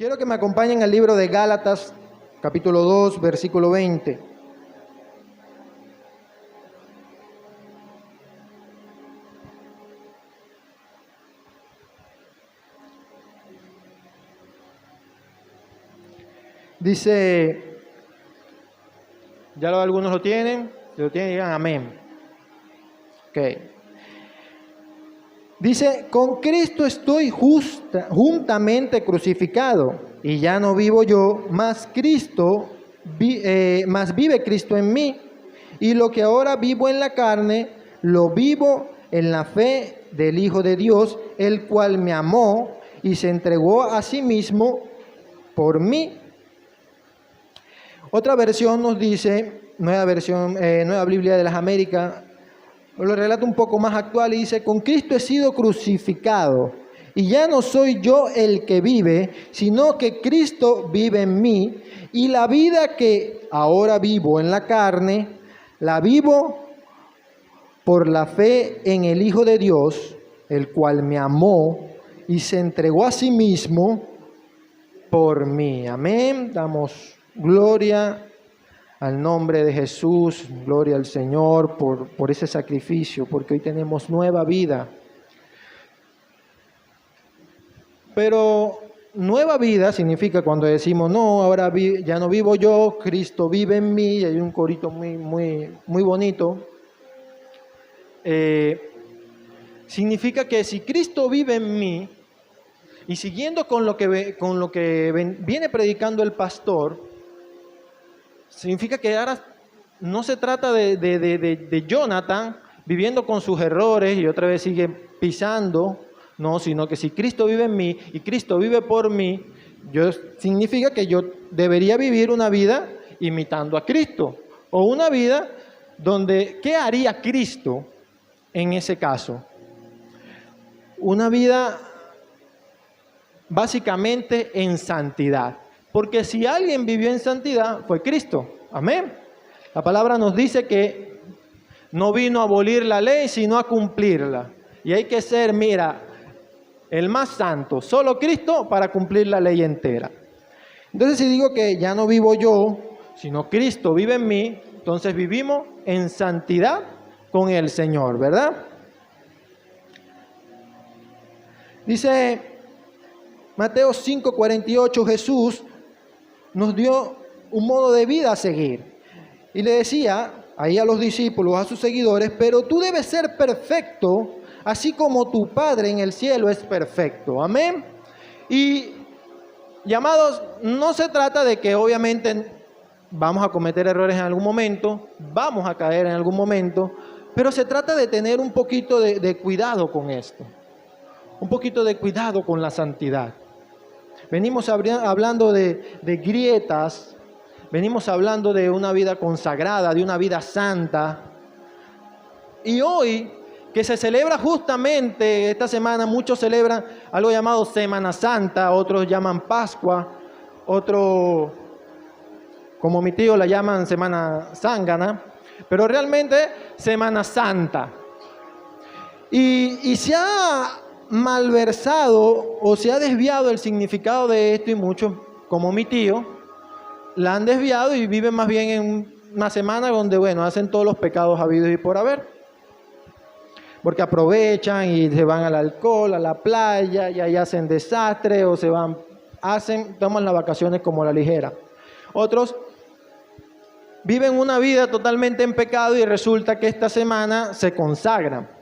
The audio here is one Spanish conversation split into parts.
Quiero que me acompañen al libro de Gálatas, capítulo 2, versículo 20. Dice, ya algunos lo tienen, si lo tienen digan amén. Ok. Dice, con Cristo estoy juntamente crucificado, y ya no vivo yo, mas vive Cristo en mí. Y lo que ahora vivo en la carne, lo vivo en la fe del Hijo de Dios, el cual me amó y se entregó a sí mismo por mí. Otra versión nos dice, Nueva Biblia de las Américas, lo relata un poco más actual y dice, con Cristo he sido crucificado y ya no soy yo el que vive, sino que Cristo vive en mí, y la vida que ahora vivo en la carne, la vivo por la fe en el Hijo de Dios, el cual me amó y se entregó a sí mismo por mí. Amén. Damos gloria al nombre de Jesús, gloria al Señor por ese sacrificio, porque hoy tenemos nueva vida. Pero nueva vida significa cuando decimos, no, ahora ya no vivo yo, Cristo vive en mí, y hay un corito muy bonito. Significa que si Cristo vive en mí, y siguiendo con lo que viene predicando el pastor, significa que ahora no se trata de Jonathan viviendo con sus errores y otra vez sigue pisando, no, sino que si Cristo vive en mí y Cristo vive por mí, significa que yo debería vivir una vida imitando a Cristo, o una vida donde, ¿qué haría Cristo en ese caso? Una vida básicamente en santidad. Porque si alguien vivió en santidad, fue Cristo. Amén. La palabra nos dice que no vino a abolir la ley, sino a cumplirla. Y hay que ser, el más santo, solo Cristo para cumplir la ley entera. Entonces, si digo que ya no vivo yo, sino Cristo vive en mí, entonces vivimos en santidad con el Señor, ¿verdad? Dice Mateo 5:48, Jesús nos dio un modo de vida a seguir. Y le decía ahí a los discípulos, a sus seguidores, pero tú debes ser perfecto, así como tu Padre en el cielo es perfecto. Amén. Y, amados, no se trata de que obviamente vamos a cometer errores en algún momento, vamos a caer en algún momento, pero se trata de tener un poquito de cuidado con esto, un poquito de cuidado con la santidad. Venimos hablando de grietas, venimos hablando de una vida consagrada, de una vida santa. Y hoy, que se celebra justamente esta semana, muchos celebran algo llamado Semana Santa, otros llaman Pascua, otros, como mi tío, la llaman Semana Zángana, pero realmente Semana Santa. Y se ha malversado o se ha desviado el significado de esto, y muchos, como mi tío, la han desviado y viven más bien en una semana donde, hacen todos los pecados habidos y por haber. Porque aprovechan y se van al alcohol, a la playa, y ahí hacen desastre, o toman las vacaciones como la ligera. Otros viven una vida totalmente en pecado y resulta que esta semana se consagran.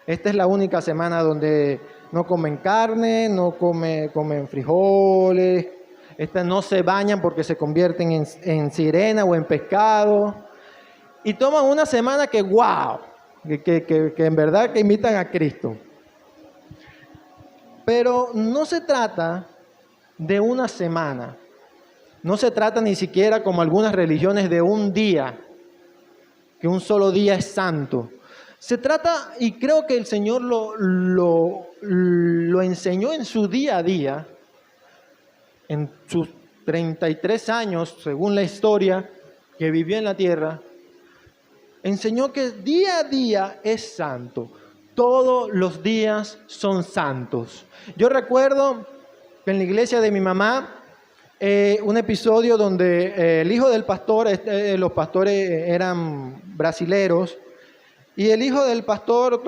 Esta es la única semana donde no comen carne, no comen frijoles. No se bañan porque se convierten en sirena o en pescado. Y toman una semana que wow, que en verdad que imitan a Cristo. Pero no se trata de una semana. No se trata ni siquiera como algunas religiones de un día, que un solo día es santo. Se trata, y creo que el Señor lo enseñó en su día a día, en sus 33 años, según la historia que vivió en la tierra, enseñó que día a día es santo. Todos los días son santos. Yo recuerdo que en la iglesia de mi mamá, un episodio donde el hijo del pastor, los pastores eran brasileros, y el hijo del pastor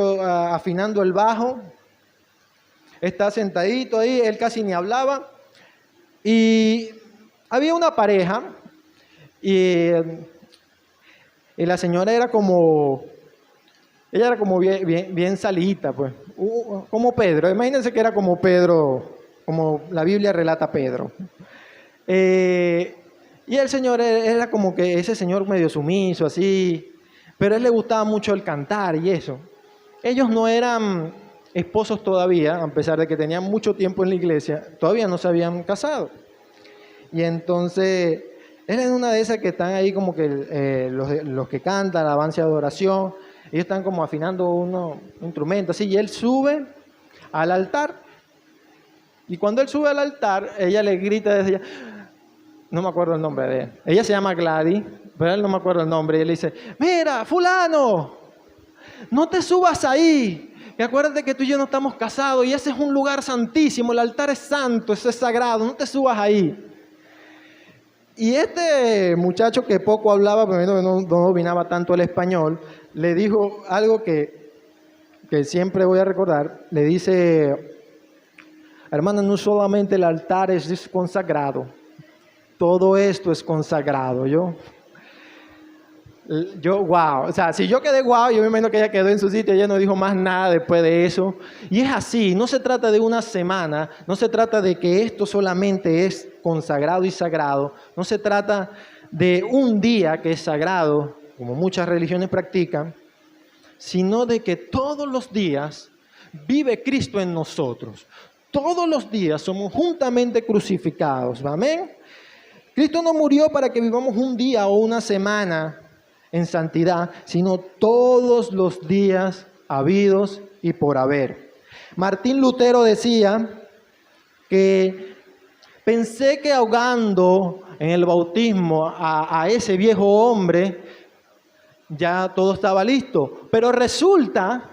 afinando el bajo, está sentadito ahí, él casi ni hablaba, y había una pareja, y la señora era como, ella era como bien salidita, pues, como Pedro, imagínense que era como Pedro, como la Biblia relata a Pedro. Y el señor era como que ese señor medio sumiso, así, pero a él le gustaba mucho el cantar y eso. Ellos no eran esposos todavía, a pesar de que tenían mucho tiempo en la iglesia, todavía no se habían casado. Y entonces, él es una de esas que están ahí como que los que cantan, alabanza y adoración, ellos están como afinando un instrumento así, y él sube al altar. Y cuando él sube al altar, ella le grita desde allá, no me acuerdo el nombre de él. Ella se llama Gladys, pero él no me acuerdo el nombre. Y él le dice, mira, fulano, no te subas ahí. Y acuérdate que tú y yo no estamos casados y ese es un lugar santísimo, el altar es santo, eso es sagrado, no te subas ahí. Y este muchacho que poco hablaba, pero no dominaba tanto el español, le dijo algo que siempre voy a recordar. Le dice, hermana, no solamente el altar es consagrado, todo esto es consagrado. Yo, wow, o sea, si yo quedé wow, yo me imagino que ella quedó en su sitio, ella no dijo más nada después de eso. Y es así, no se trata de una semana, no se trata de que esto solamente es consagrado y sagrado, no se trata de un día que es sagrado, como muchas religiones practican, sino de que todos los días vive Cristo en nosotros. Todos los días somos juntamente crucificados, ¿amén? Cristo no murió para que vivamos un día o una semana en santidad, sino todos los días habidos y por haber. Martín Lutero decía que pensé que ahogando en el bautismo a ese viejo hombre ya todo estaba listo, pero resulta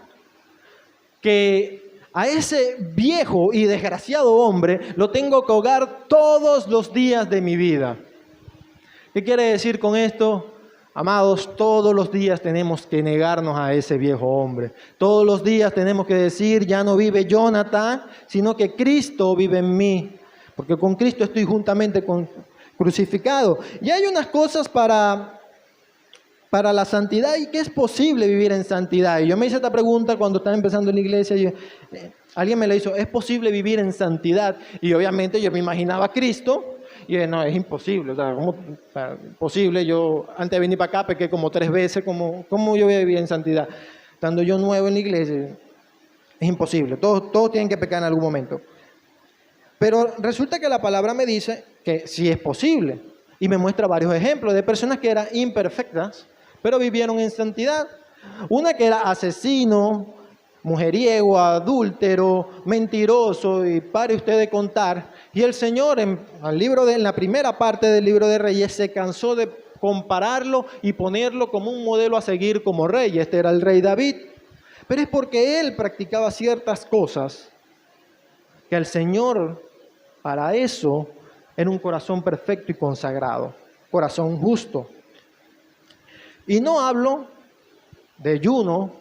que a ese viejo y desgraciado hombre lo tengo que ahogar todos los días de mi vida. ¿Qué quiere decir con esto? Amados, todos los días tenemos que negarnos a ese viejo hombre. Todos los días tenemos que decir, ya no vive Jonathan, sino que Cristo vive en mí. Porque con Cristo estoy juntamente crucificado. Y hay unas cosas para la santidad y que es posible vivir en santidad. Y yo me hice esta pregunta cuando estaba empezando en la iglesia. Alguien me la hizo, ¿es posible vivir en santidad? Y obviamente yo me imaginaba a Cristo. Y yo, no, es imposible. O sea, ¿cómo posible? Yo antes de venir para acá pequé como 3 veces. ¿Cómo yo voy a vivir en santidad? Estando yo nuevo en la iglesia, es imposible. Todos tienen que pecar en algún momento. Pero resulta que la palabra me dice que sí es posible. Y me muestra varios ejemplos de personas que eran imperfectas, pero vivieron en santidad. Una que era asesino, mujeriego, adúltero, mentiroso, y pare usted de contar. Y el Señor en la primera parte del libro de Reyes se cansó de compararlo y ponerlo como un modelo a seguir como rey. Este era el rey David. Pero es porque él practicaba ciertas cosas que el Señor, para eso, era un corazón perfecto y consagrado, corazón justo. Y no hablo de ayuno,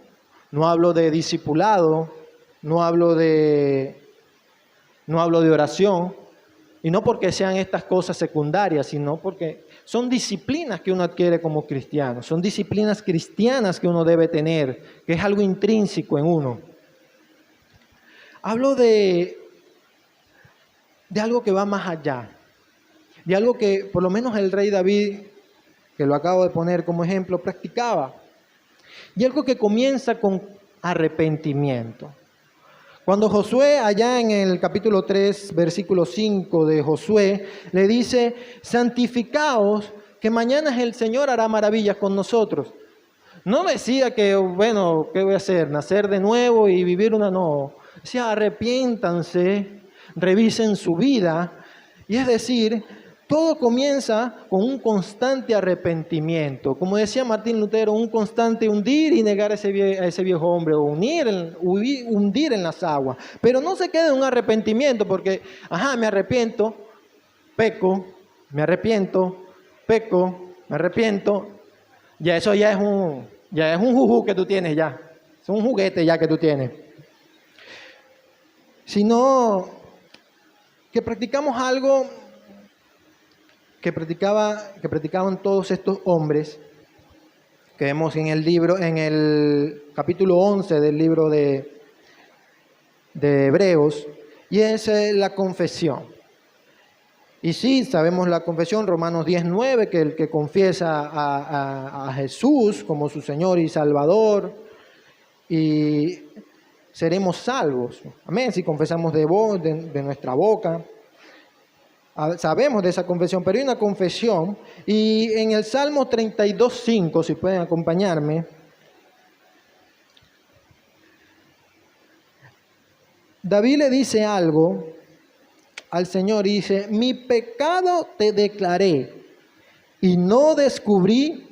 no hablo de discipulado, no hablo de oración, y no porque sean estas cosas secundarias, sino porque son disciplinas que uno adquiere como cristiano, son disciplinas cristianas que uno debe tener, que es algo intrínseco en uno. Hablo de algo que va más allá, de algo que por lo menos el rey David, que lo acabo de poner como ejemplo, practicaba. Y algo que comienza con arrepentimiento. Cuando Josué, allá en el capítulo 3, versículo 5 de Josué, le dice, santificaos, que mañana el Señor hará maravillas con nosotros. No decía que, bueno, ¿qué voy a hacer? ¿Nacer de nuevo y vivir una? No. Decía, arrepiéntanse, revisen su vida. Y es decir, Todo comienza con un constante arrepentimiento. Como decía Martín Lutero, un constante hundir y negar a ese viejo hombre, o hundir en las aguas. Pero no se quede en un arrepentimiento porque, me arrepiento, peco, me arrepiento, peco, me arrepiento. Ya eso ya es un juju que tú tienes ya. Es un juguete ya que tú tienes. Sino que practicamos algo que practicaban todos estos hombres que vemos en el capítulo 11 del libro de Hebreos, y es la confesión. Y sí, sabemos la confesión, Romanos 10:9, que el que confiesa a Jesús como su Señor y Salvador, y seremos salvos. Amén, si confesamos de nuestra boca. Sabemos de esa confesión, pero hay una confesión, y en el Salmo 32:5, si pueden acompañarme, David le dice algo al Señor y dice: mi pecado te declaré y no encubrí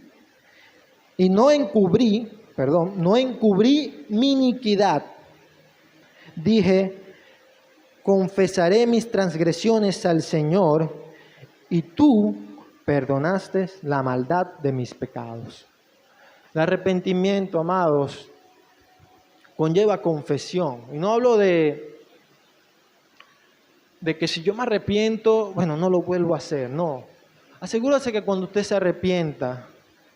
mi iniquidad. Dije: confesaré mis transgresiones al Señor, y tú perdonaste la maldad de mis pecados. El arrepentimiento, amados, conlleva confesión. Y no hablo de que si yo me arrepiento, no lo vuelvo a hacer. No. Asegúrese que cuando usted se arrepienta,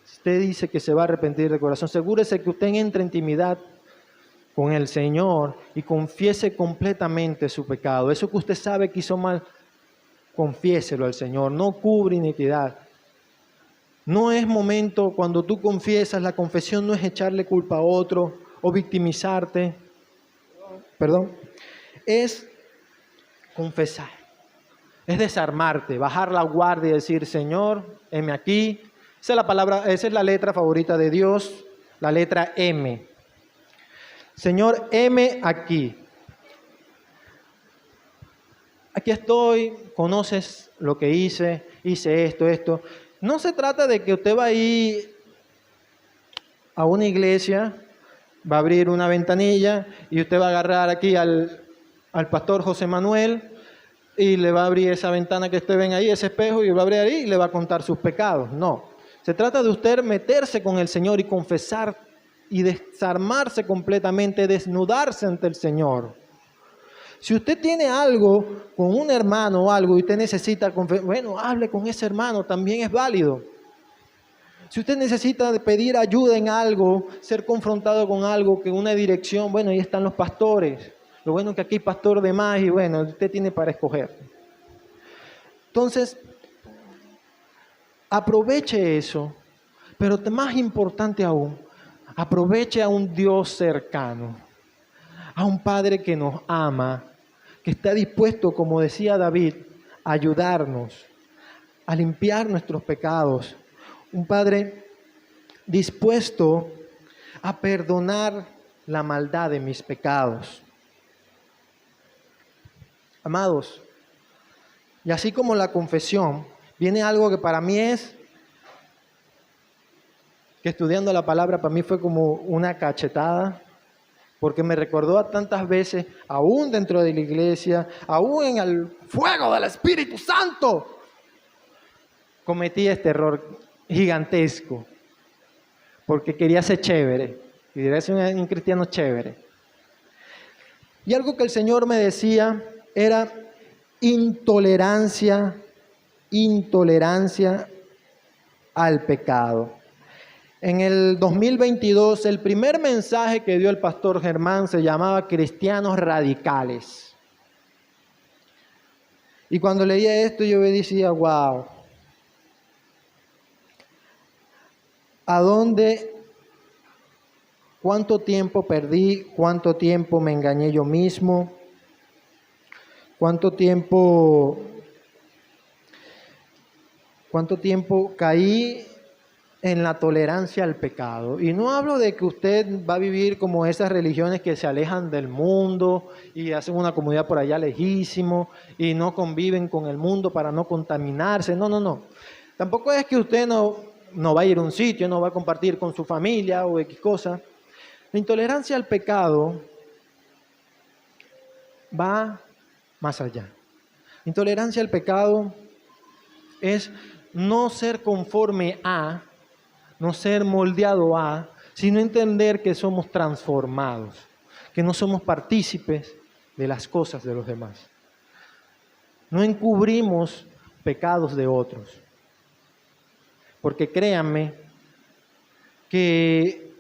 si usted dice que se va a arrepentir de corazón, asegúrese que usted entre en intimidad con el Señor y confiese completamente su pecado. Eso que usted sabe que hizo mal, confiéselo al Señor. No cubre iniquidad. No es momento, cuando tú confiesas, la confesión no es echarle culpa a otro o victimizarte. Es confesar. Es desarmarte, bajar la guardia y decir: Señor, heme aquí. Esa es la letra favorita de Dios, la letra M. Señor, heme aquí. Aquí estoy, conoces lo que hice esto. No se trata de que usted va a ir a una iglesia, va a abrir una ventanilla y usted va a agarrar aquí al pastor José Manuel y le va a abrir esa ventana que usted ven ahí, ese espejo, y va a abrir ahí y le va a contar sus pecados. No, se trata de usted meterse con el Señor y confesar y desarmarse completamente, desnudarse ante el Señor. Si usted tiene algo con un hermano o algo y usted necesita confesar, hable con ese hermano, también es válido. Si usted necesita pedir ayuda en algo, ser confrontado con algo, que una dirección, ahí están los pastores. Lo bueno es que aquí hay pastor de más y usted tiene para escoger. Entonces, aproveche eso, pero más importante aún, aproveche a un Dios cercano, a un Padre que nos ama, que está dispuesto, como decía David, a ayudarnos, a limpiar nuestros pecados. Un Padre dispuesto a perdonar la maldad de mis pecados. Amados, y así como la confesión, viene algo que para mí que estudiando la palabra para mí fue como una cachetada, porque me recordó a tantas veces, aún dentro de la iglesia, aún en el fuego del Espíritu Santo, cometí este error gigantesco, porque quería ser chévere, y quería ser un cristiano chévere. Y algo que el Señor me decía era intolerancia al pecado. En el 2022, el primer mensaje que dio el pastor Germán se llamaba Cristianos Radicales. Y cuando leía esto yo me decía: wow, ¿cuánto tiempo perdí? ¿Cuánto tiempo me engañé yo mismo? ¿Cuánto tiempo caí en la tolerancia al pecado. Y no hablo de que usted va a vivir como esas religiones que se alejan del mundo y hacen una comunidad por allá lejísimo y no conviven con el mundo para no contaminarse. No, no, no. Tampoco es que usted no va a ir a un sitio, no va a compartir con su familia o X cosa. La intolerancia al pecado va más allá. Intolerancia al pecado es no ser conforme a, no ser moldeado a, sino entender que somos transformados, que no somos partícipes de las cosas de los demás. No encubrimos pecados de otros, porque créanme que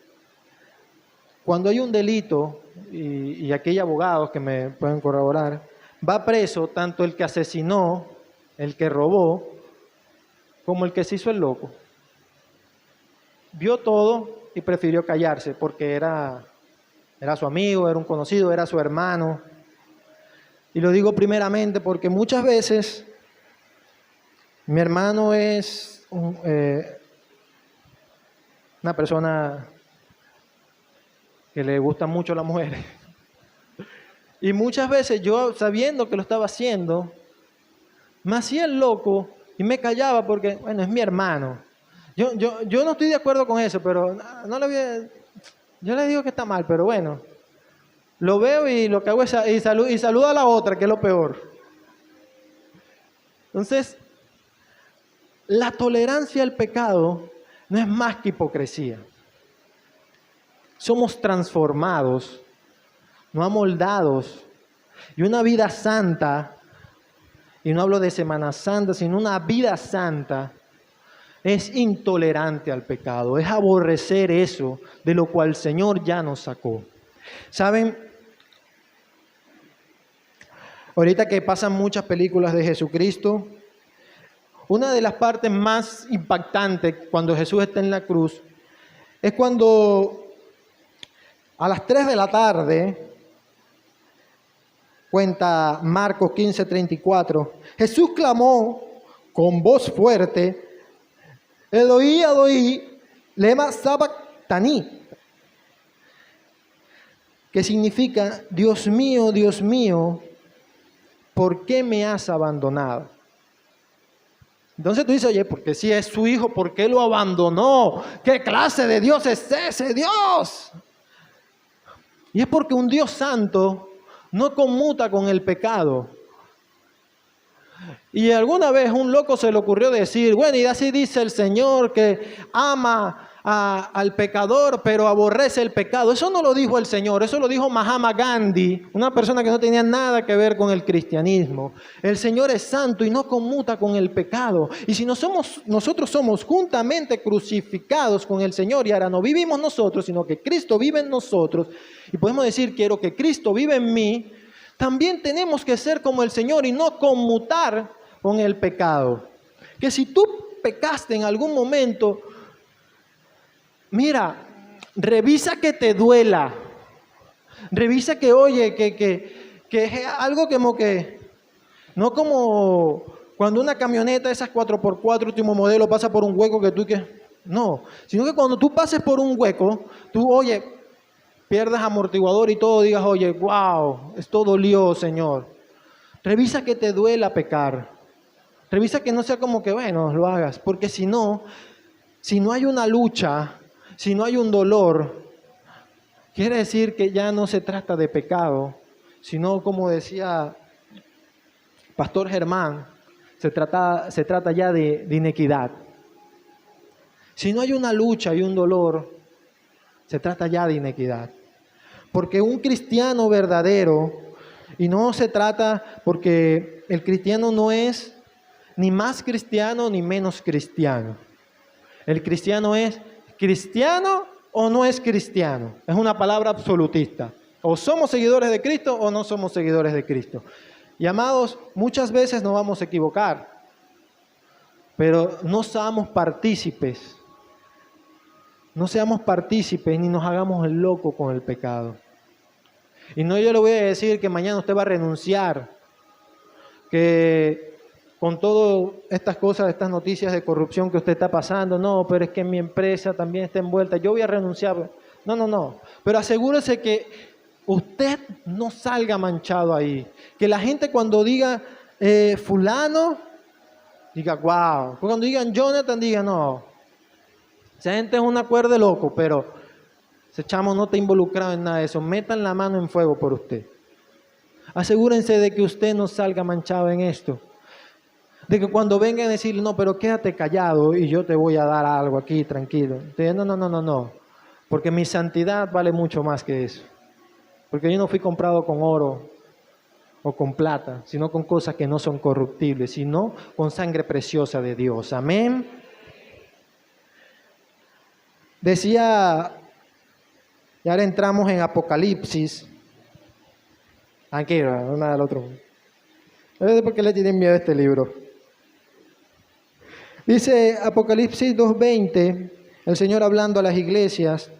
cuando hay un delito, y aquí hay abogados que me pueden corroborar, va preso tanto el que asesinó, el que robó, como el que se hizo el loco. Vio todo y prefirió callarse porque era su amigo, era un conocido, era su hermano. Y lo digo primeramente porque muchas veces mi hermano es una persona que le gustan mucho las mujeres. Y muchas veces yo, sabiendo que lo estaba haciendo, me hacía el loco y me callaba porque, bueno, es mi hermano. Yo no estoy de acuerdo con eso, pero yo le digo que está mal, pero bueno, lo veo y lo que hago es saludo a la otra, que es lo peor. Entonces, la tolerancia al pecado no es más que hipocresía. Somos transformados, no amoldados, y una vida santa, y no hablo de Semana Santa, sino una vida santa, es intolerante al pecado, es aborrecer eso de lo cual el Señor ya nos sacó. ¿Saben? Ahorita que pasan muchas películas de Jesucristo, una de las partes más impactantes cuando Jesús está en la cruz es cuando a las 3 de la tarde, cuenta Marcos 15:34, Jesús clamó con voz fuerte, Eloí, Eloí, lema sabactani, que significa, Dios mío, ¿por qué me has abandonado? Entonces tú dices, oye, porque si es su hijo, ¿por qué lo abandonó? ¿Qué clase de Dios es ese Dios? Y es porque un Dios santo no conmuta con el pecado. Y alguna vez un loco se le ocurrió decir, bueno, y así dice el Señor que ama al pecador, pero aborrece el pecado. Eso no lo dijo el Señor, eso lo dijo Mahatma Gandhi, una persona que no tenía nada que ver con el cristianismo. El Señor es santo y no conmuta con el pecado. Y si nosotros somos juntamente crucificados con el Señor, y ahora no vivimos nosotros, sino que Cristo vive en nosotros, y podemos decir, quiero que Cristo vive en mí, también tenemos que ser como el Señor y no conmutar con el pecado. Que si tú pecaste en algún momento, mira, revisa que te duela. Revisa que, oye, que es algo como que, no como cuando una camioneta, esas 4x4, último modelo, pasa por un hueco que tú no, sino que cuando tú pases por un hueco, tú, oye, pierdas amortiguador y todo, digas, oye, wow, esto dolió, Señor. Revisa que te duela pecar. Revisa que no sea como que, bueno, lo hagas. Porque si no hay una lucha, si no hay un dolor, quiere decir que ya no se trata de pecado, sino, como decía Pastor Germán, se trata ya de inequidad. Si no hay una lucha y un dolor, se trata ya de inequidad. Porque un cristiano verdadero, y no se trata porque el cristiano no es ni más cristiano ni menos cristiano. El cristiano es cristiano o no es cristiano. Es una palabra absolutista. O somos seguidores de Cristo o no somos seguidores de Cristo. Y amados, muchas veces nos vamos a equivocar, pero no seamos partícipes. No seamos partícipes ni nos hagamos el loco con el pecado. Y no yo le voy a decir que mañana usted va a renunciar, que con todas estas cosas, estas noticias de corrupción que usted está pasando, no, pero es que mi empresa también está envuelta, yo voy a renunciar. No, no, no. Pero asegúrese que usted no salga manchado ahí. Que la gente cuando diga fulano, diga wow. Cuando digan Jonathan, diga no. Esa gente es una cuerda de loco, pero ese chamo no está involucrado en nada de eso. Metan la mano en fuego por usted. Asegúrense de que usted no salga manchado en esto. De que cuando vengan a decirle, no, pero quédate callado y yo te voy a dar algo aquí, tranquilo. No, no, no, no, no. Porque mi santidad vale mucho más que eso. Porque yo no fui comprado con oro o con plata, sino con cosas que no son corruptibles, sino con sangre preciosa de Dios. Amén. Decía, y ahora entramos en Apocalipsis. Tranquilo, no nada del otro. No sé por qué le tienen miedo a este libro. Dice Apocalipsis 2:20, el Señor hablando a las iglesias,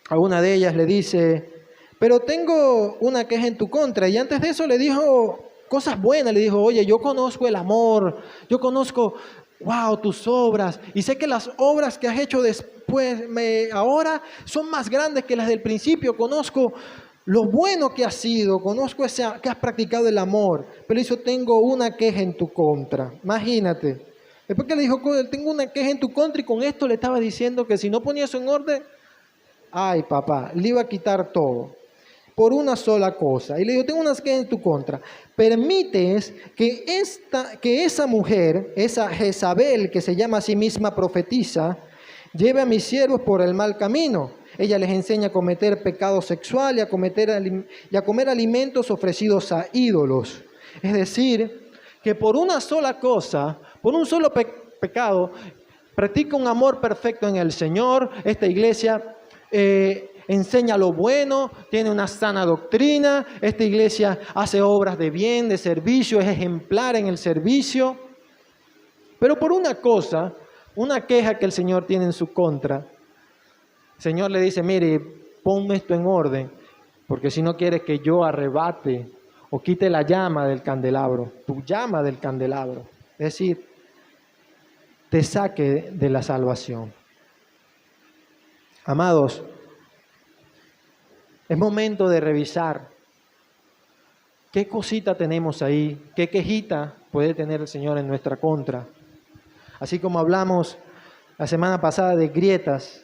a una de ellas le dice, pero tengo una queja en tu contra. Y antes de eso le dijo cosas buenas, le dijo, oye, yo conozco el amor, yo conozco, wow, tus obras, y sé que las obras que has hecho después, ahora son más grandes que las del principio, conozco lo bueno que has sido, conozco que has practicado el amor, pero eso tengo una queja en tu contra. Imagínate. Después que le dijo, tengo una queja en tu contra, y con esto le estaba diciendo que si no ponía eso en orden, ay papá, le iba a quitar todo, por una sola cosa. Y le digo, tengo unas quejas en tu contra. Permites que esa mujer, esa Jezabel, que se llama a sí misma profetisa, lleve a mis siervos por el mal camino. Ella les enseña a cometer pecado sexual y a comer alimentos ofrecidos a ídolos. Es decir, que por una sola cosa, por un solo pecado, practica un amor perfecto en el Señor. Esta iglesia enseña lo bueno, tiene una sana doctrina. Esta iglesia hace obras de bien, de servicio, es ejemplar en el servicio. Pero por una cosa, una queja que el Señor tiene en su contra, el Señor le dice, mire, ponme esto en orden, porque si no quieres que yo arrebate o quite la llama del candelabro, tu llama del candelabro, es decir, te saque de la salvación. Amados, es momento de revisar qué cosita tenemos ahí, qué quejita puede tener el Señor en nuestra contra. Así como hablamos la semana pasada de grietas,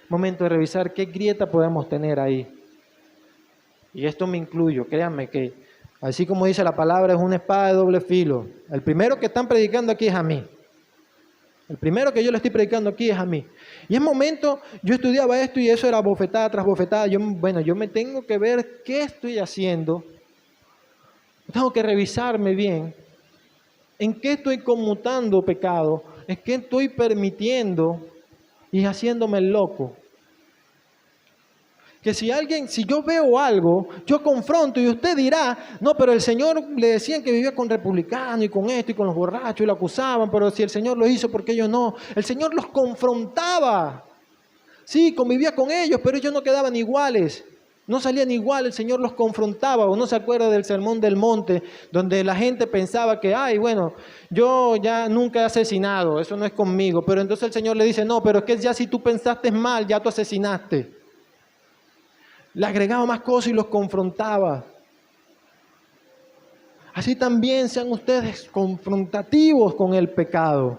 momento de revisar qué grieta podemos tener ahí. Y esto me incluyo, créanme que, así como dice la palabra, es una espada de doble filo. El primero que están predicando aquí es a mí. El primero que yo le estoy predicando aquí es a mí. Y es momento, yo estudiaba esto y eso era bofetada tras bofetada. Yo me tengo que ver qué estoy haciendo. Tengo que revisarme bien. ¿En qué estoy conmutando pecado? ¿En qué estoy permitiendo y haciéndome el loco? Que si yo veo algo, yo confronto y usted dirá, no, pero el Señor le decían que vivía con republicanos y con esto y con los borrachos y lo acusaban, pero si el Señor lo hizo, ¿por qué ellos no? El Señor los confrontaba. Sí, convivía con ellos, pero ellos no quedaban iguales. No salían igual, el Señor los confrontaba. Uno se acuerda del Sermón del Monte, donde la gente pensaba que, ay, bueno, yo ya nunca he asesinado, eso no es conmigo. Pero entonces el Señor le dice, no, pero es que ya si tú pensaste mal, ya tú asesinaste. Le agregaba más cosas y los confrontaba. Así también sean ustedes confrontativos con el pecado.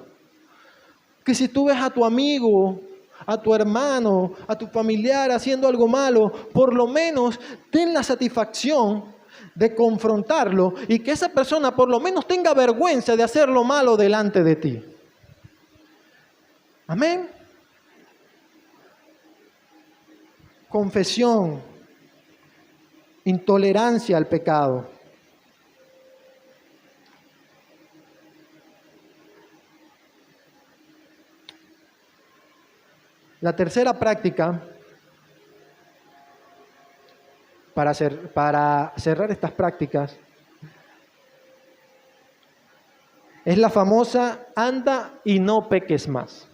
Que si tú ves a tu amigo, a tu hermano, a tu familiar haciendo algo malo, por lo menos ten la satisfacción de confrontarlo y que esa persona por lo menos tenga vergüenza de hacer lo malo delante de ti. Amén. Confesión, intolerancia al pecado. La tercera práctica, para cerrar estas prácticas, es la famosa anda y no peques más.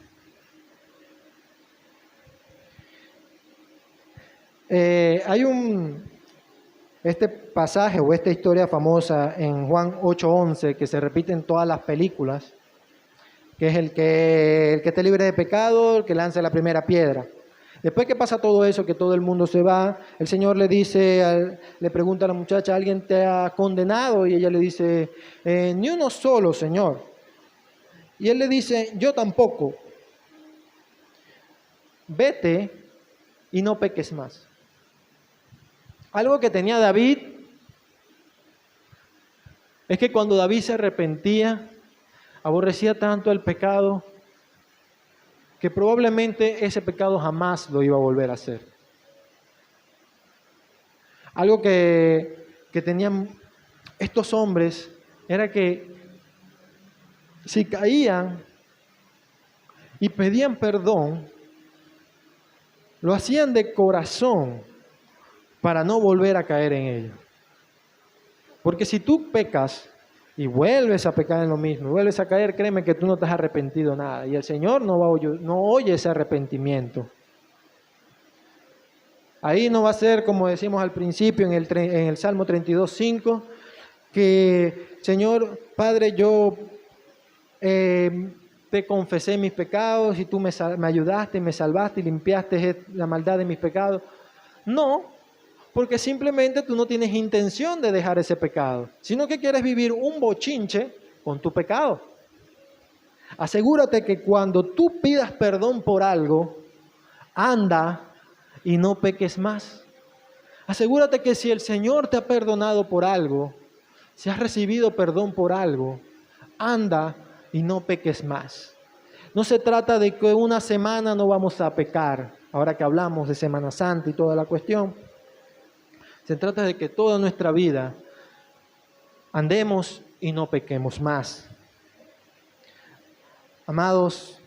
Hay pasaje o esta historia famosa en Juan 8:11, que se repite en todas las películas, que es el que esté libre de pecado, el que lance la primera piedra. Después que pasa todo eso, que todo el mundo se va, el Señor le pregunta a la muchacha, ¿alguien te ha condenado? Y ella le dice, ni uno solo, Señor. Y él le dice, yo tampoco. Vete y no peques más. Algo que tenía David es que cuando David se arrepentía, aborrecía tanto el pecado, que probablemente ese pecado jamás lo iba a volver a hacer. Algo que tenían estos hombres era que si caían y pedían perdón, lo hacían de corazón para no volver a caer en ello. Porque si tú pecas y vuelves a pecar en lo mismo, vuelves a caer, créeme que tú no te has arrepentido nada. Y el Señor no oye ese arrepentimiento. Ahí no va a ser, como decimos al principio en el Salmo 32:5, que Señor, Padre, yo te confesé mis pecados y tú me ayudaste, me salvaste y limpiaste la maldad de mis pecados. No, porque simplemente tú no tienes intención de dejar ese pecado, sino que quieres vivir un bochinche con tu pecado. Asegúrate que cuando tú pidas perdón por algo, anda y no peques más. Asegúrate que si el Señor te ha perdonado por algo, si has recibido perdón por algo, anda y no peques más. No se trata de que una semana no vamos a pecar, ahora que hablamos de Semana Santa y toda la cuestión. Se trata de que toda nuestra vida andemos y no pequemos más. Amados,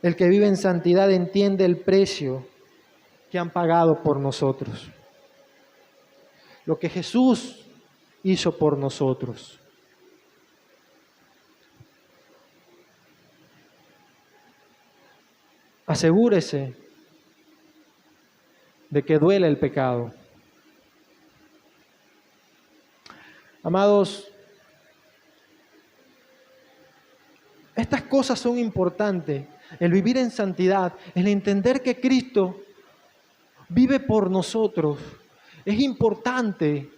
el que vive en santidad entiende el precio que han pagado por nosotros. Lo que Jesús hizo por nosotros. Asegúrese de que duele el pecado. Amados, estas cosas son importantes. El vivir en santidad, el entender que Cristo vive por nosotros, es importante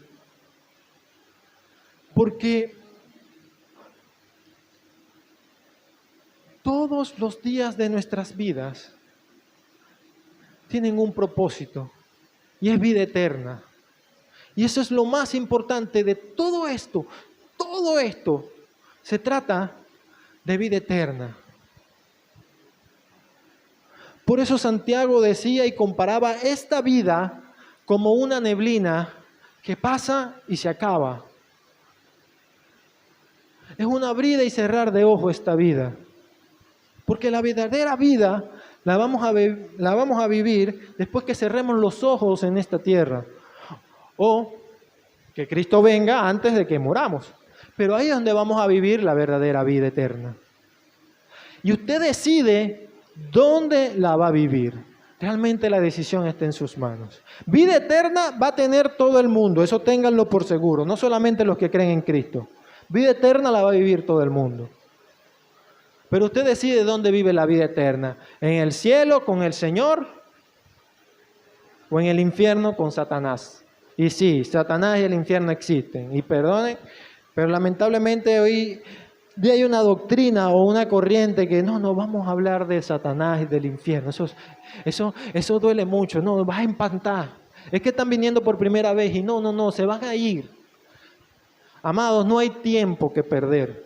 porque todos los días de nuestras vidas tienen un propósito y es vida eterna. Y eso es lo más importante de todo esto. Todo esto se trata de vida eterna. Por eso Santiago decía y comparaba esta vida como una neblina que pasa y se acaba. Es un abrir y cerrar de ojo esta vida. Porque la verdadera vida la vamos a vivir después que cerremos los ojos en esta tierra. O que Cristo venga antes de que moramos. Pero ahí es donde vamos a vivir la verdadera vida eterna. Y usted decide dónde la va a vivir. Realmente la decisión está en sus manos. Vida eterna va a tener todo el mundo, eso ténganlo por seguro, no solamente los que creen en Cristo. Vida eterna la va a vivir todo el mundo. Pero usted decide dónde vive la vida eterna. ¿En el cielo con el Señor o en el infierno con Satanás? Y sí, Satanás y el infierno existen. Y perdonen, pero lamentablemente hoy día hay una doctrina o una corriente que no vamos a hablar de Satanás y del infierno. Eso duele mucho. No, vas a empantar. Es que están viniendo por primera vez y no, se van a ir. Amados, no hay tiempo que perder.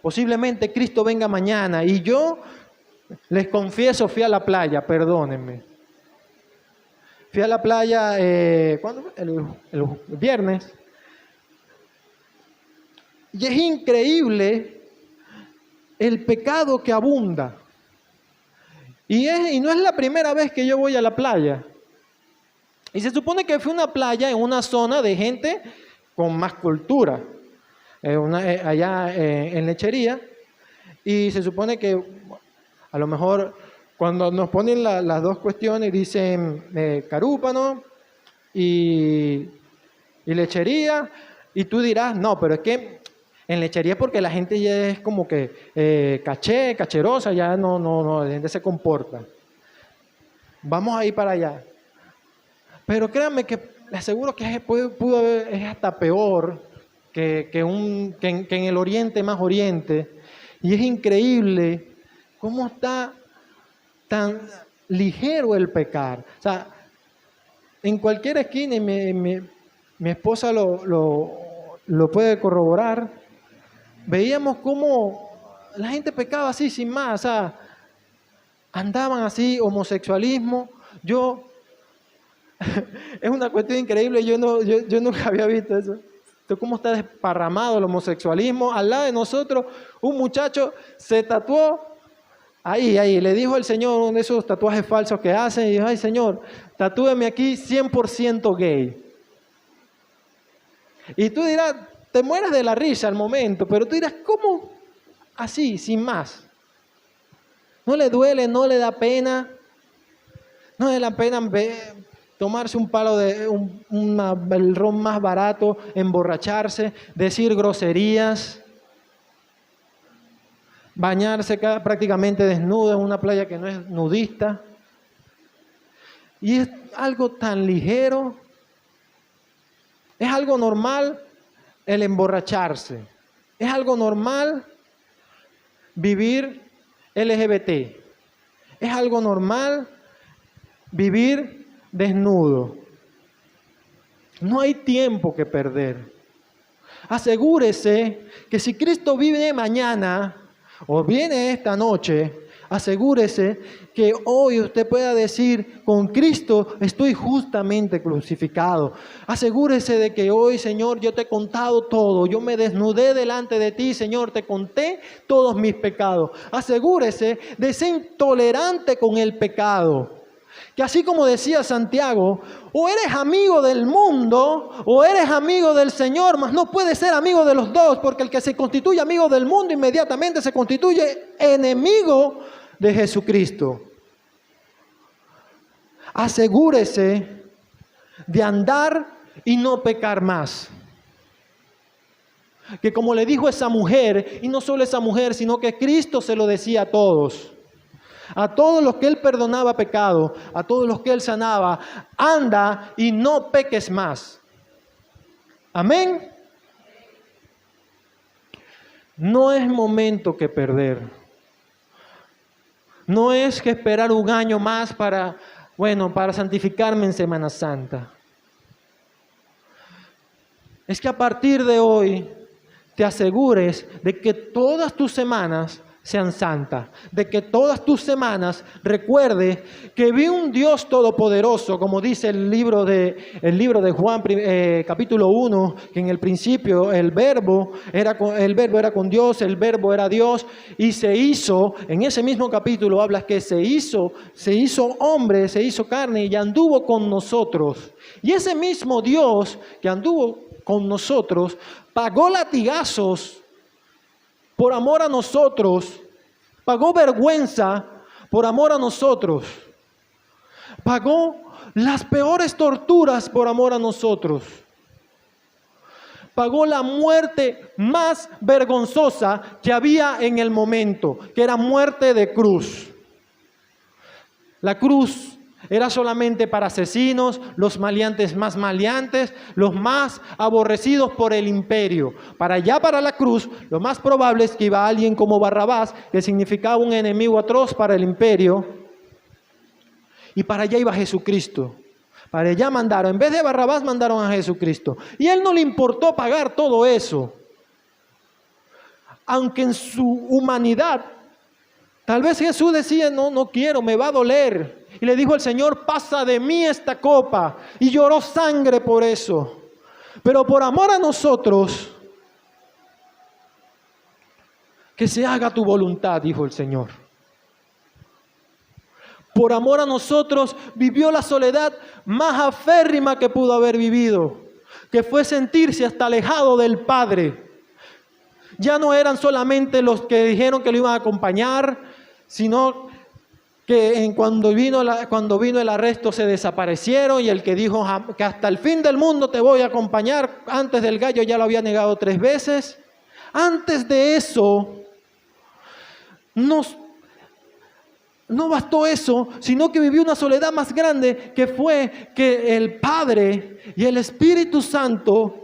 Posiblemente Cristo venga mañana y yo les confieso, fui a la playa, perdónenme. Fui a la playa, ¿cuándo? El viernes. Y es increíble el pecado que abunda. Y no es la primera vez que yo voy a la playa. Y se supone que fue una playa en una zona de gente con más cultura. Allá en Lechería. Y se supone que a lo mejor cuando nos ponen las dos cuestiones dicen Carúpano y lechería, y tú dirás, no, pero es que en lechería es porque la gente ya es como que cacherosa, ya no, la gente se comporta. Vamos a ir para allá. Pero créanme que les aseguro que es hasta peor que en el oriente más oriente. Y es increíble cómo está tan ligero el pecar. O sea, en cualquier esquina, y mi esposa lo puede corroborar, veíamos cómo la gente pecaba así sin más. O sea, andaban así, homosexualismo. Es una cuestión increíble, yo nunca había visto eso. ¿Cómo está desparramado el homosexualismo? Al lado de nosotros, un muchacho se tatuó ahí, le dijo al Señor uno de esos tatuajes falsos que hacen, y dijo, ay Señor, tatúeme aquí 100% gay. Y tú dirás, te mueres de la risa al momento, pero tú dirás, ¿cómo así, sin más? No le duele, no le da pena, no le da pena tomarse un palo de el ron más barato, emborracharse, decir groserías, bañarse prácticamente desnudo en una playa que no es nudista. Y es algo tan ligero, es algo normal el emborracharse, es algo normal vivir LGBT, es algo normal vivir desnudo. No hay tiempo que perder. Asegúrese que si Cristo viene mañana o viene esta noche, asegúrese que hoy usted pueda decir, con Cristo estoy justamente crucificado. Asegúrese de que hoy, Señor, yo te he contado todo. Yo me desnudé delante de ti, Señor, te conté todos mis pecados. Asegúrese de ser intolerante con el pecado. Que así como decía Santiago, o eres amigo del mundo o eres amigo del Señor, mas no puedes ser amigo de los dos, porque el que se constituye amigo del mundo inmediatamente se constituye enemigo de Jesucristo. Asegúrese de andar y no pecar más. Que como le dijo esa mujer, y no solo esa mujer, sino que Cristo se lo decía a todos los que Él perdonaba pecado, a todos los que Él sanaba, anda y no peques más. Amén. No es momento que perder. No es que esperar un año más para santificarme en Semana Santa. Es que a partir de hoy te asegures de que todas tus semanas sean santas, de que todas tus semanas recuerdes que vi un Dios todopoderoso, como dice el libro de Juan, capítulo 1, que en el principio el verbo era con Dios, el verbo era Dios, y se hizo, en ese mismo capítulo habla que se hizo hombre, se hizo carne y anduvo con nosotros. Y ese mismo Dios que anduvo con nosotros pagó latigazos por amor a nosotros, pagó vergüenza por amor a nosotros, pagó las peores torturas por amor a nosotros, pagó la muerte más vergonzosa que había en el momento, que era muerte de cruz. La cruz era solamente para asesinos, los maleantes más maleantes, los más aborrecidos por el imperio. Para la cruz, lo más probable es que iba alguien como Barrabás, que significaba un enemigo atroz para el imperio. Y para allá iba Jesucristo. Para allá mandaron, en vez de Barrabás mandaron a Jesucristo. Y a Él no le importó pagar todo eso. Aunque en su humanidad, tal vez Jesús decía, no quiero, me va a doler. Y le dijo al Señor, pasa de mí esta copa. Y lloró sangre por eso. Pero por amor a nosotros, que se haga tu voluntad, dijo el Señor. Por amor a nosotros, vivió la soledad más aférrima que pudo haber vivido, que fue sentirse hasta alejado del Padre. Ya no eran solamente los que dijeron que lo iban a acompañar, sino que cuando vino el arresto se desaparecieron, y el que dijo que hasta el fin del mundo te voy a acompañar, antes del gallo ya lo había negado 3 veces. Antes de eso, no bastó eso, sino que vivió una soledad más grande, que fue que el Padre y el Espíritu Santo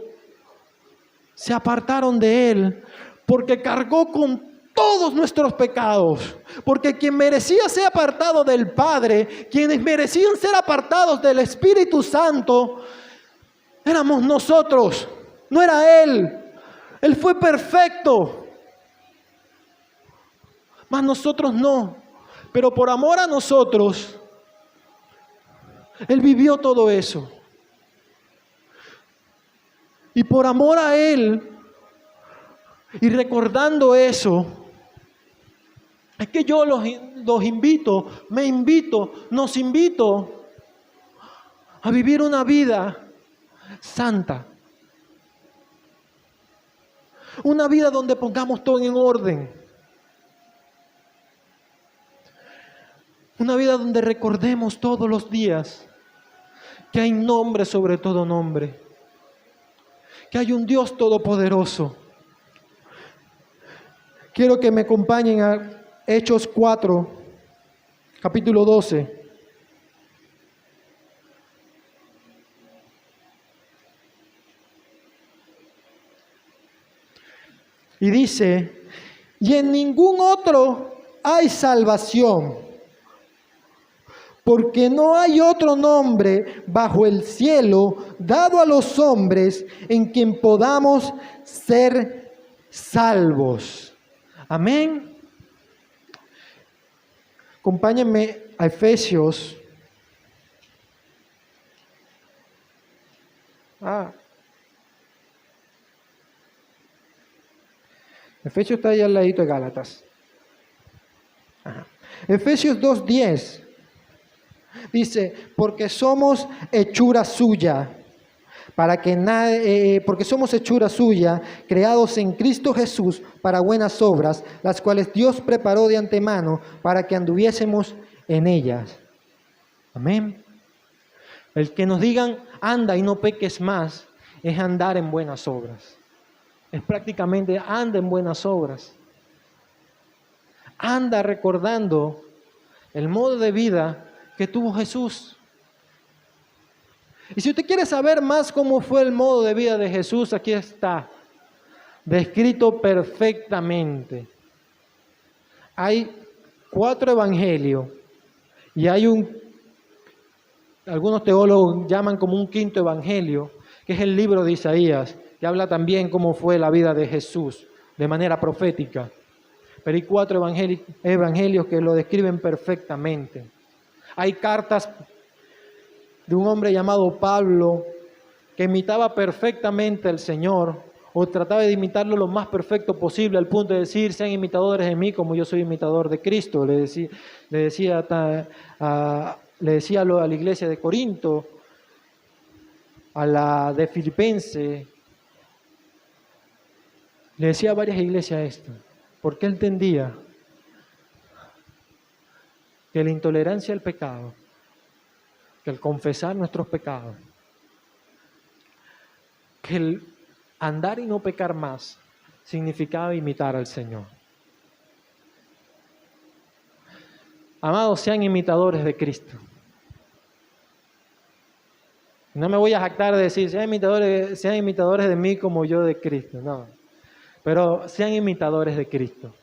se apartaron de él, porque cargó con todos nuestros pecados. Porque quien merecía ser apartado del Padre, quienes merecían ser apartados del Espíritu Santo, éramos nosotros, no era Él. Él fue perfecto, mas nosotros no. Pero por amor a nosotros, Él vivió todo eso. Y por amor a Él, y recordando eso, es que yo los invito, nos invito a vivir una vida santa. Una vida donde pongamos todo en orden. Una vida donde recordemos todos los días que hay nombre sobre todo nombre. Que hay un Dios todopoderoso. Quiero que me acompañen a Hechos 4, capítulo 12. Y dice, y en ningún otro hay salvación, porque no hay otro nombre bajo el cielo dado a los hombres en quien podamos ser salvos. Amén. Acompáñenme a Efesios. Efesios está ahí al ladito de Gálatas. Efesios 2:10 dice, porque somos hechura suya, porque somos hechura suya, creados en Cristo Jesús para buenas obras, las cuales Dios preparó de antemano para que anduviésemos en ellas. Amén. El que nos digan, anda y no peques más, es andar en buenas obras. Es prácticamente anda en buenas obras. Anda recordando el modo de vida que tuvo Jesús. Y si usted quiere saber más cómo fue el modo de vida de Jesús, aquí está, descrito perfectamente. Hay 4 evangelios y hay algunos teólogos llaman como un 5.º evangelio, que es el libro de Isaías, que habla también cómo fue la vida de Jesús de manera profética. Pero hay 4 evangelios que lo describen perfectamente. Hay cartas de un hombre llamado Pablo que imitaba perfectamente al Señor, o trataba de imitarlo lo más perfecto posible, al punto de decir, sean imitadores de mí como yo soy imitador de Cristo. Le decía a la iglesia de Corinto, a la de Filipenses, le decía a varias iglesias esto, porque él entendía que la intolerancia al pecado, que el confesar nuestros pecados, que el andar y no pecar más, significaba imitar al Señor. Amados, sean imitadores de Cristo. No me voy a jactar de decir, sean imitadores de mí como yo de Cristo, no. Pero sean imitadores de Cristo.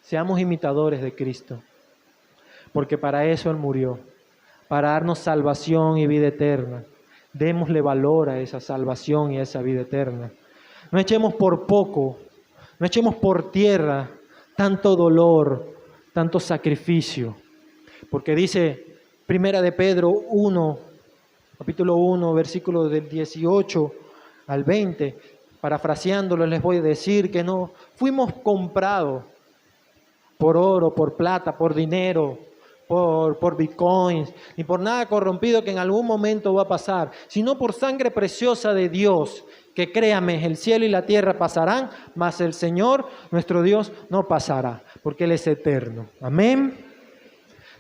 Seamos imitadores de Cristo. Porque para eso Él murió, para darnos salvación y vida eterna. Démosle valor a esa salvación y a esa vida eterna. No echemos por poco, no echemos por tierra tanto dolor, tanto sacrificio. Porque dice Primera de Pedro 1, capítulo 1, versículos del 18 al 20, parafraseándolo les voy a decir que no fuimos comprados por oro, por plata, por dinero, por bitcoins, ni por nada corrompido que en algún momento va a pasar, sino por sangre preciosa de Dios, que créame, el cielo y la tierra pasarán, mas el Señor, nuestro Dios, no pasará, porque Él es eterno. Amén.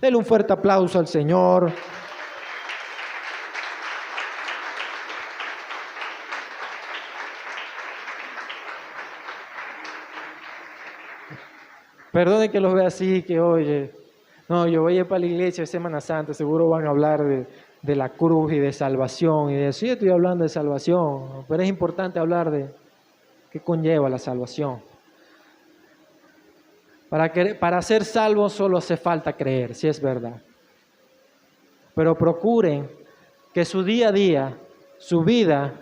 Denle un fuerte aplauso al Señor. Perdone que los vea así, que oye, no, yo voy a ir para la iglesia de Semana Santa, seguro van a hablar de la cruz y de salvación, y de sí, estoy hablando de salvación, pero es importante hablar de qué conlleva la salvación. Para ser salvos solo hace falta creer, si es verdad. Pero procuren que su día a día, su vida,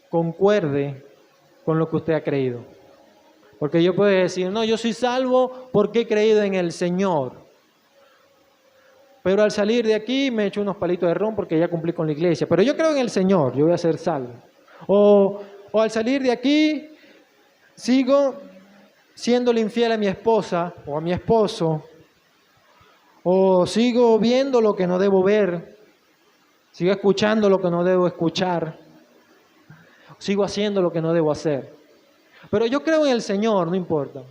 concuerde con lo que usted ha creído. Porque yo puedo decir, no, yo soy salvo porque he creído en el Señor. Pero al salir de aquí me echo unos palitos de ron porque ya cumplí con la iglesia. Pero yo creo en el Señor, yo voy a ser salvo. O al salir de aquí sigo siéndole infiel a mi esposa o a mi esposo. O sigo viendo lo que no debo ver. Sigo escuchando lo que no debo escuchar. Sigo haciendo lo que no debo hacer. Pero yo creo en el Señor, no importa.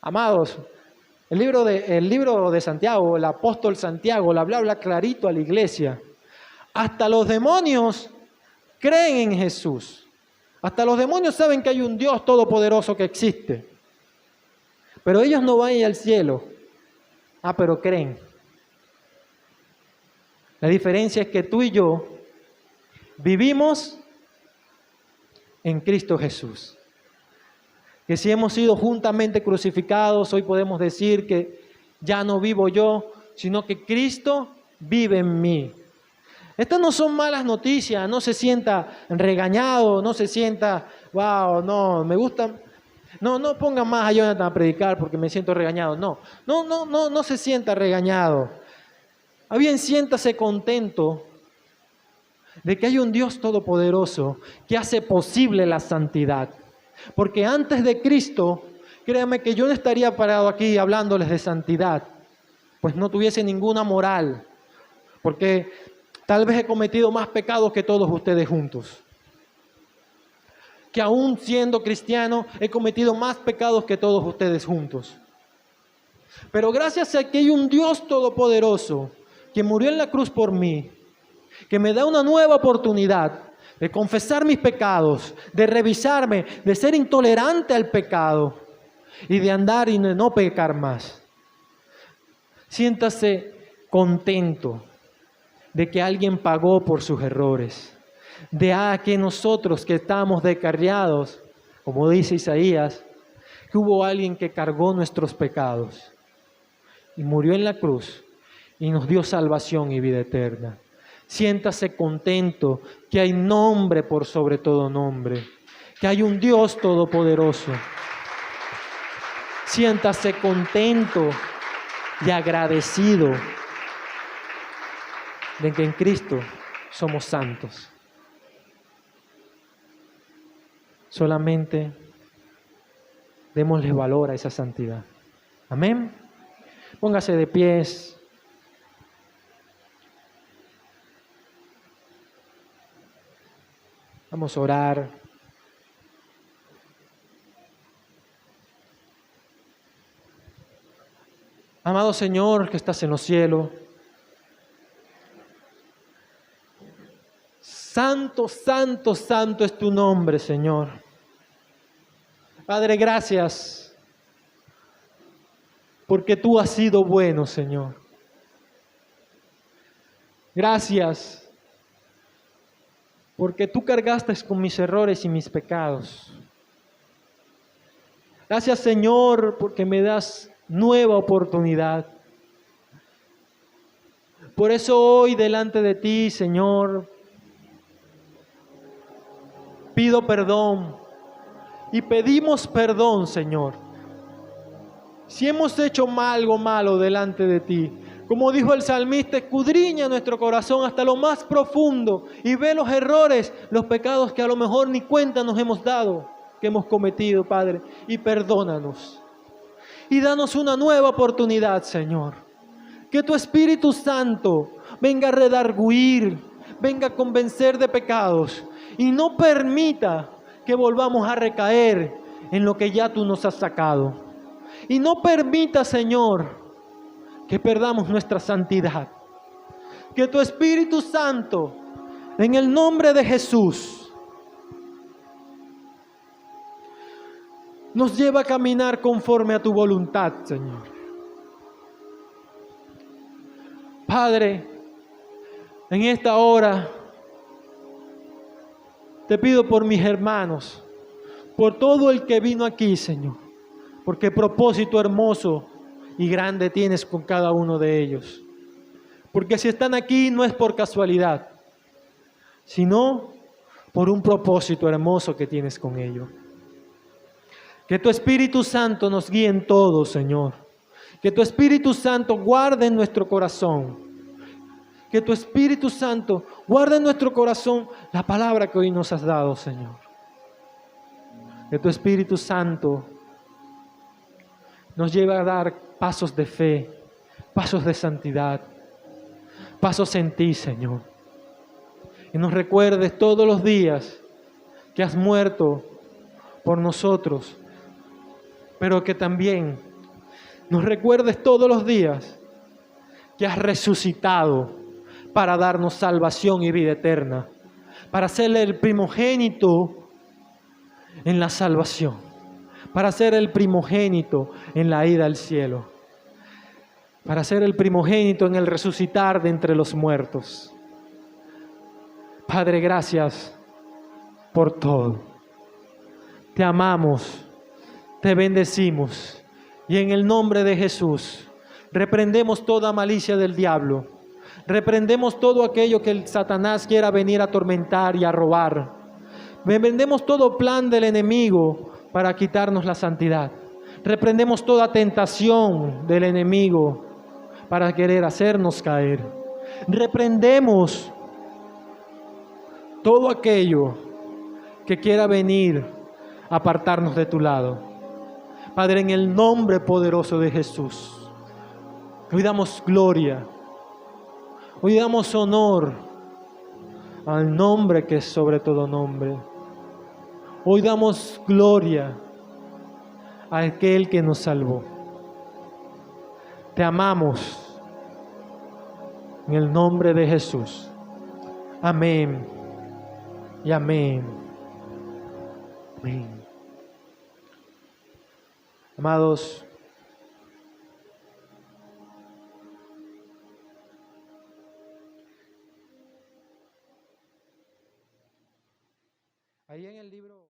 Amados, el libro de Santiago, el apóstol Santiago, le habla clarito a la iglesia. Hasta los demonios creen en Jesús. Hasta los demonios saben que hay un Dios todopoderoso que existe. Pero ellos no van a ir al cielo. Pero creen. La diferencia es que tú y yo vivimos en Cristo Jesús. Que si hemos sido juntamente crucificados, hoy podemos decir que ya no vivo yo, sino que Cristo vive en mí. Estas no son malas noticias, no se sienta regañado, no se sienta, wow, no, me gusta. No pongan más a Jonathan a predicar porque me siento regañado. No se sienta regañado. A bien, siéntase contento de que hay un Dios todopoderoso que hace posible la santidad. Porque antes de Cristo, créanme que yo no estaría parado aquí hablándoles de santidad, pues no tuviese ninguna moral, porque tal vez he cometido más pecados que todos ustedes juntos. Que aún siendo cristiano, he cometido más pecados que todos ustedes juntos. Pero gracias a que hay un Dios todopoderoso que murió en la cruz por mí, que me da una nueva oportunidad de confesar mis pecados, de revisarme, de ser intolerante al pecado y de andar y de no pecar más. Siéntase contento de que alguien pagó por sus errores, de que nosotros que estamos descarriados, como dice Isaías, que hubo alguien que cargó nuestros pecados y murió en la cruz y nos dio salvación y vida eterna. Siéntase contento que hay nombre por sobre todo nombre, que hay un Dios todopoderoso. Siéntase contento y agradecido de que en Cristo somos santos. Solamente démosle valor a esa santidad. Amén. Póngase de pies. Vamos a orar. Amado Señor que estás en los cielos, santo, santo, santo es tu nombre, Señor. Padre, gracias, porque tú has sido bueno, Señor. Gracias, porque tú cargaste con mis errores y mis pecados. Gracias, Señor, porque me das nueva oportunidad. Por eso hoy delante de ti, Señor, pido perdón y pedimos perdón, Señor. Si hemos hecho algo malo delante de ti, como dijo el salmista, escudriña nuestro corazón hasta lo más profundo y ve los errores, los pecados que a lo mejor ni cuenta nos hemos dado, que hemos cometido, Padre, y perdónanos. Y danos una nueva oportunidad, Señor. Que tu Espíritu Santo venga a redarguir, venga a convencer de pecados y no permita que volvamos a recaer en lo que ya tú nos has sacado. Y no permita, Señor, que perdamos nuestra santidad. Que tu Espíritu Santo, en el nombre de Jesús, nos lleve a caminar conforme a tu voluntad, Señor. Padre, en esta hora te pido por mis hermanos, por todo el que vino aquí, Señor, porque propósito hermoso y grande tienes con cada uno de ellos. Porque si están aquí no es por casualidad, sino por un propósito hermoso que tienes con ellos. Que tu Espíritu Santo nos guíe en todo, Señor. Que tu Espíritu Santo guarde en nuestro corazón. Que tu Espíritu Santo guarde en nuestro corazón la palabra que hoy nos has dado, Señor. Que tu Espíritu Santo nos lleve a dar pasos de fe, pasos de santidad, pasos en ti, Señor. Y nos recuerdes todos los días que has muerto por nosotros, pero que también nos recuerdes todos los días que has resucitado para darnos salvación y vida eterna, para ser el primogénito en la salvación, para ser el primogénito en la ida al cielo, para ser el primogénito en el resucitar de entre los muertos. Padre, gracias por todo. Te amamos, te bendecimos y en el nombre de Jesús reprendemos toda malicia del diablo. Reprendemos todo aquello que el Satanás quiera venir a atormentar y a robar. Reprendemos todo plan del enemigo para quitarnos la santidad. Reprendemos toda tentación del enemigo para querer hacernos caer. Reprendemos todo aquello que quiera venir a apartarnos de tu lado. Padre, en el nombre poderoso de Jesús, hoy damos gloria, hoy damos honor al nombre que es sobre todo nombre. Hoy damos gloria a aquel que nos salvó. Te amamos en el nombre de Jesús. Amén y amén. Amén. Amados, ahí en el libro